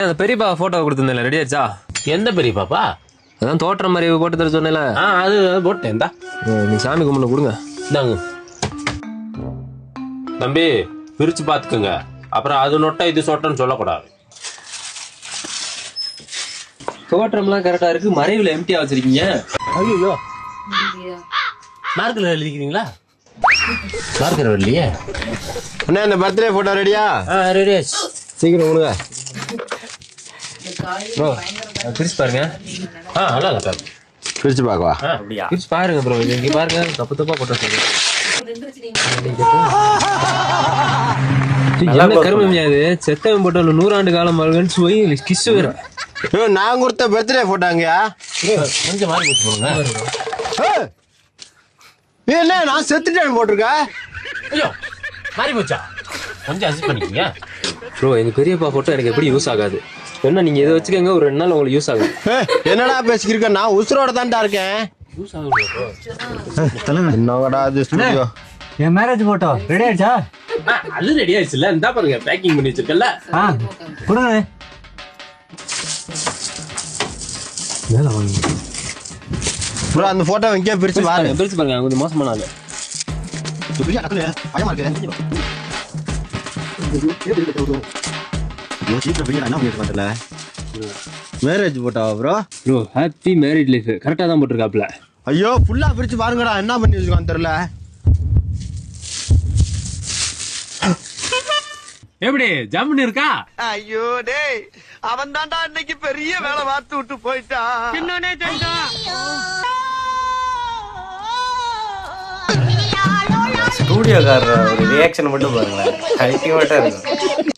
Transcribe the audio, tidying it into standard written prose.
அந்த பெரியப்பா போட்டோ கொடுத்துருந்தேன், ரெடி ஆச்சா? எந்த பெரியப்பாப்பா? அதான் தோற்ற மாதிரி போட்டு தர சொன்னேன்ல. அது போட்டேன். இந்தா நீ சாமி கும்பிட்டு கொடுங்க. இந்தாங்க தம்பி, பிரிச்சு பாத்துக்கோங்க. அப்புறம் அது நொட்டை இது சொட்டன்னு சொல்லக்கூடாது. தோற்றம்லாம் கரெக்டா இருக்கு, மறைவுல எம்டியா வச்சிருக்கீங்க. ஐயோ, மார்க்கர் எழுதிக்கிறீங்களா? மார்க்கர் இல்லையே. அண்ணா இந்த பர்த்டே போட்டோ ரெடியா? ரெடி. சீக்கிரம் கொடுங்க. ப்ரோ பிரிச்சு பாருங்க. நல்லா இருக்கா? பிரிச்சு பார்க்கவா? பிரிச்சு பாருங்க ப்ரோ. இங்க பாருங்க, தப்பு தப்பா போட்டோ சொல்லுங்க. என்ன கருமை முடியாது, செத்தவன் போட்டோ 100 ஆண்டு காலம் வாழ்வேன்னு போய் கிஸ் வேற. நான் கொடுத்த பர்த்டே போட்டோங்கயா. கொஞ்சம் மாறி போட்டு போடுங்க. என்ன நான் செத்துட்டேன் போட்டிருக்கேன். ஐயோ, மாறி போச்சா? கொஞ்சம் அட்ஜஸ்ட் பண்ணிக்கோங்க ப்ரோ. எங்க பெரியப்பா போட்டோ எனக்கு எப்படி யூஸ் ஆகாது. என்ன நீங்க இதை வச்சுக்கோங்க, ஒரு 2 நாள் உங்களுக்கு யூஸ் ஆகும். என்னடா பேசிக்கிருக்க? நான் உசுரோட தான்டா இருக்கேன். யூஸ் ஆகும். என்னங்கடா அது ஸ்டுடியோ? என் மேரேஜ் போட்டோ ரெடி ஆயிடுச்சா? அது ரெடி ஆயிடுச்சுல. இந்தா பாருங்க, பேக்கிங் பண்ணி வச்சிருக்கல. கொடுங்க. மேல வாங்க ப்ரோ, அந்த போட்டோ எங்கேயா பிரிச்சு பாருங்க. பிரிச்சு பாருங்க, கொஞ்சம் மோசமான ஆளு. மேரேஜ் போட்டோவா bro? Bro happy married life கரெக்டா தான் போட்டிருக்காப்ல. ஐயோ, ஃபுல்லா பிரிச்சு பாருங்கடா, என்ன பண்ணி வச்சிருக்கான்னு தெரியல. எப்படி ஜம்முன்னு இருக்கா? ஐயோ டேய், அவன் தான்டா இன்னைக்கு பெரிய வேலை பார்த்து விட்டு போயிட்டான். என்னன்னே தெரியுதா? ஸ்டூடியோக்காரர் ஒரு ரியாக்ஷன் மட்டும் பாருங்களேன், அல்டிமேட்டா இருக்கும்.